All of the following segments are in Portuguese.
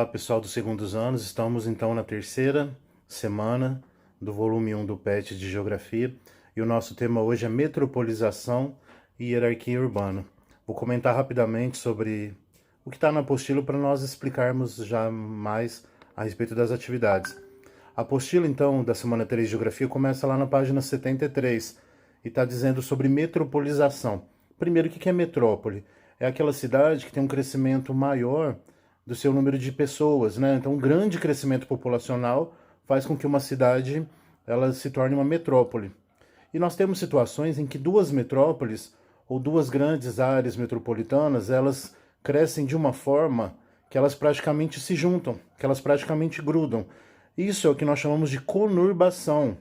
Olá, pessoal dos segundos anos. Estamos então na terceira semana do volume 1 do PET de Geografia e o nosso tema hoje é metropolização e hierarquia urbana. Vou comentar rapidamente sobre o que está na apostila para nós explicarmos já mais a respeito das atividades. A apostila, então, da semana 3 de Geografia começa lá na página 73 e está dizendo sobre metropolização. Primeiro, o que é metrópole? É aquela cidade que tem um crescimento maior do seu número de pessoas, né? Então, um grande crescimento populacional faz com que uma cidade ela se torne uma metrópole. E nós temos situações em que duas metrópoles ou duas grandes áreas metropolitanas, elas crescem de uma forma que elas praticamente se juntam, que elas praticamente grudam. Isso é o que nós chamamos de conurbação,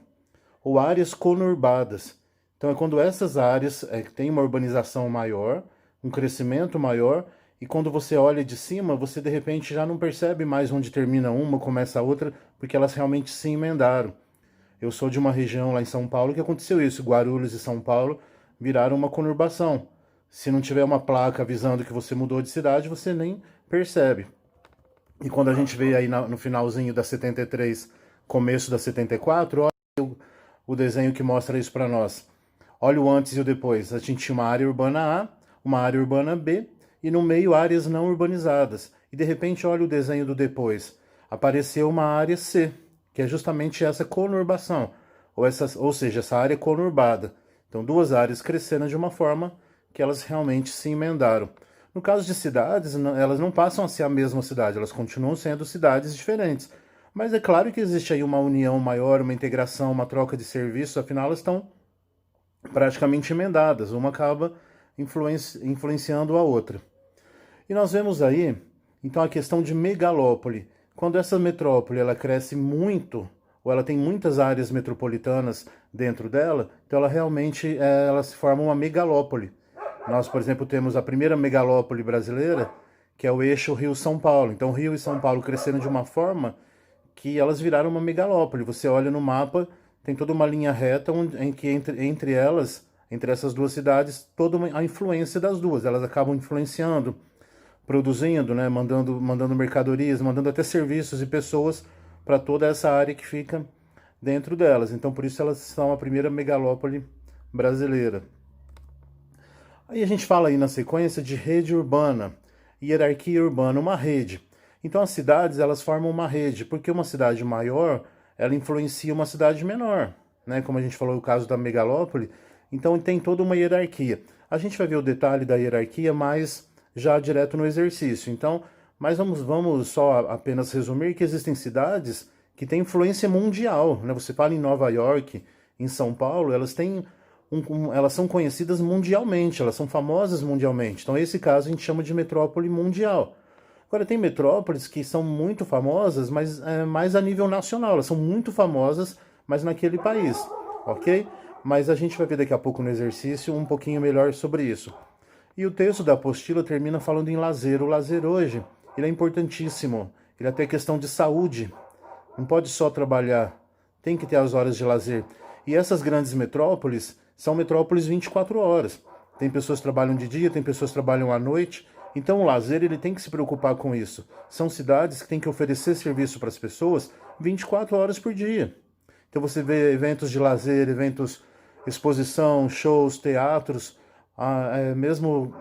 ou áreas conurbadas. Então é quando essas áreas têm uma urbanização maior, um crescimento maior, e quando você olha de cima, você de repente já não percebe mais onde termina uma, começa a outra, porque elas realmente se emendaram. Eu sou de uma região lá em São Paulo que aconteceu isso, Guarulhos e São Paulo viraram uma conurbação. Se não tiver uma placa avisando que você mudou de cidade, você nem percebe. E quando a gente vê aí no finalzinho da 73, começo da 74, olha o desenho que mostra isso para nós. Olha o antes e o depois. A gente tinha uma área urbana A, uma área urbana B, e no meio áreas não urbanizadas. E de repente, olha o desenho do depois. Apareceu uma área C, que é justamente essa conurbação, ou seja, essa área conurbada. Então, duas áreas crescendo de uma forma que elas realmente se emendaram. No caso de cidades, elas não passam a ser a mesma cidade, elas continuam sendo cidades diferentes. Mas é claro que existe aí uma união maior, uma integração, uma troca de serviços, afinal elas estão praticamente emendadas, uma acaba influenciando a outra. E nós vemos aí, então, a questão de megalópole. Quando essa metrópole ela cresce muito, ou ela tem muitas áreas metropolitanas dentro dela, então ela realmente ela se forma uma megalópole. Nós, por exemplo, temos a primeira megalópole brasileira, que é o eixo Rio-São Paulo. Então, Rio e São Paulo cresceram de uma forma que elas viraram uma megalópole. Você olha no mapa, tem toda uma linha reta em que entre elas, entre essas duas cidades, toda a influência das duas. Elas acabam influenciando, produzindo, né, mandando mercadorias, mandando até serviços e pessoas para toda essa área que fica dentro delas. Então, por isso elas são a primeira megalópole brasileira. Aí a gente fala aí na sequência de rede urbana, hierarquia urbana, uma rede. Então as cidades elas formam uma rede, porque uma cidade maior ela influencia uma cidade menor, né? Como a gente falou o caso da megalópole. Então tem toda uma hierarquia. A gente vai ver o detalhe da hierarquia mais já direto no exercício. Então, mas vamos só apenas resumir que existem cidades que têm influência mundial, né? Você fala em Nova York, em São Paulo, elas têm elas são conhecidas mundialmente, elas são famosas mundialmente. Então, esse caso a gente chama de metrópole mundial. Agora, tem metrópoles que são muito famosas, mas mais a nível nacional. Elas são muito famosas, mas naquele país, ok? Mas a gente vai ver daqui a pouco no exercício um pouquinho melhor sobre isso. E o texto da apostila termina falando em lazer. O lazer hoje, ele é importantíssimo. Ele é até questão de saúde. Não pode só trabalhar, tem que ter as horas de lazer. E essas grandes metrópoles são metrópoles 24 horas. Tem pessoas que trabalham de dia, tem pessoas que trabalham à noite. Então o lazer ele tem que se preocupar com isso. São cidades que têm que oferecer serviço para as pessoas 24 horas por dia. Então você vê eventos de lazer, eventos, exposição, shows, teatros, mesmo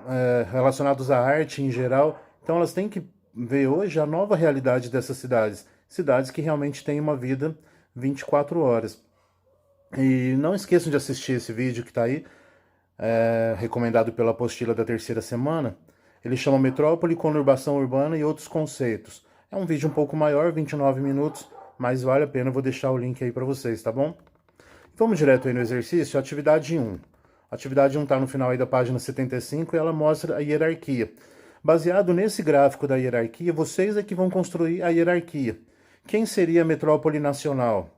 relacionados à arte em geral. Então elas têm que ver hoje a nova realidade dessas cidades. Cidades que realmente têm uma vida 24 horas. E não esqueçam de assistir esse vídeo que está aí, recomendado pela apostila da terceira semana. Ele chama Metrópole, Conurbação Urbana e Outros Conceitos. É um vídeo um pouco maior, 29 minutos, mas vale a pena, eu vou deixar o link aí para vocês, tá bom? Vamos direto aí no exercício, atividade 1. A atividade 1 está no final aí da página 75 e ela mostra a hierarquia. Baseado nesse gráfico da hierarquia, vocês é que vão construir a hierarquia. Quem seria a metrópole nacional?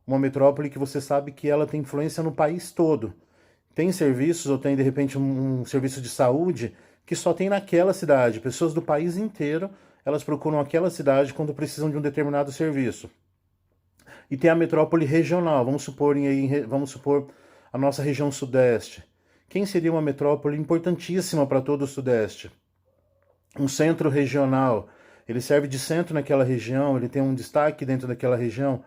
Uma metrópole que você sabe que ela tem influência no país todo. Tem serviços, ou tem de repente um serviço de saúde que só tem naquela cidade. Pessoas do país inteiro, elas procuram aquela cidade quando precisam de um determinado serviço. E tem a metrópole regional, vamos supor a nossa região sudeste. Quem seria uma metrópole importantíssima para todo o sudeste? Um centro regional. ele serve de centro naquela região, ele tem um destaque dentro daquela região,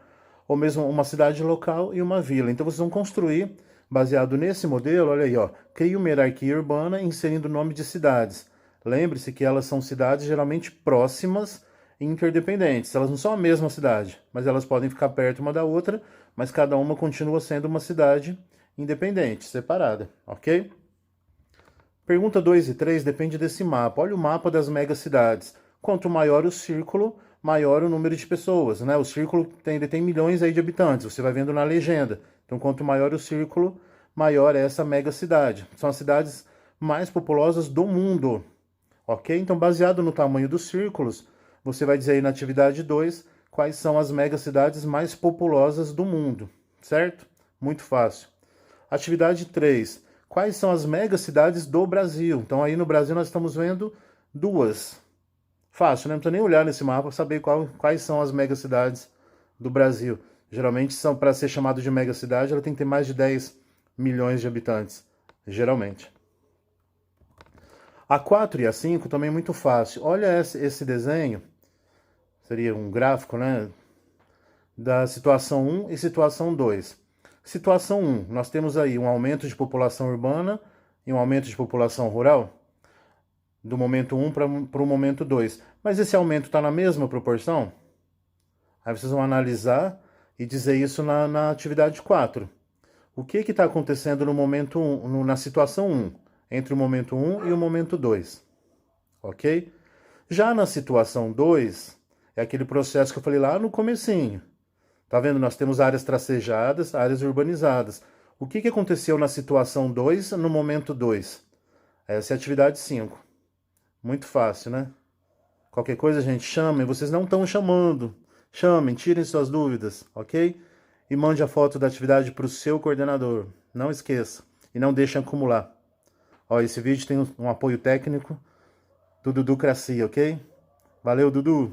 ou mesmo uma cidade local e uma vila. Então vocês vão construir, baseado nesse modelo, olha aí, ó, cria uma hierarquia urbana inserindo o nome de cidades. Lembre-se que elas são cidades geralmente próximas e interdependentes. Elas não são a mesma cidade, mas elas podem ficar perto uma da outra, mas cada uma continua sendo uma cidade independente, separada, ok? Pergunta 2 e 3 depende desse mapa. Olha o mapa das megacidades. Quanto maior o círculo, maior o número de pessoas, né? O círculo ele tem milhões aí de habitantes, você vai vendo na legenda. Então, quanto maior o círculo, maior é essa megacidade. São as cidades mais populosas do mundo, ok? Então, baseado no tamanho dos círculos, você vai dizer aí na atividade 2 quais são as megacidades mais populosas do mundo, certo? Muito fácil. Atividade 3. Quais são as megacidades do Brasil? Então, aí no Brasil nós estamos vendo duas. Fácil, né? Não precisa nem olhar nesse mapa para saber quais são as megacidades do Brasil. Geralmente, para ser chamado de megacidade, ela tem que ter mais de 10 milhões de habitantes. Geralmente. A 4 e a 5 também é muito fácil. Olha esse desenho. Seria um gráfico, né? Da situação 1 e situação 2. Situação 1, nós temos aí um aumento de população urbana e um aumento de população rural, do momento 1 para o momento 2. Mas esse aumento está na mesma proporção? Aí vocês vão analisar e dizer isso na atividade 4. O que está acontecendo no momento 1, na situação 1, entre o momento 1 e o momento 2? Ok? Já na situação 2, é aquele processo que eu falei lá no comecinho. Tá vendo? Nós temos áreas tracejadas, áreas urbanizadas. O que aconteceu na situação 2, no momento 2? Essa é a atividade 5. Muito fácil, né? Qualquer coisa, gente, chamem. Vocês não estão chamando. Chamem, tirem suas dúvidas, ok? E mande a foto da atividade para o seu coordenador. Não esqueça. E não deixe acumular. Ó, esse vídeo tem um apoio técnico do Duducracia, ok? Valeu, Dudu!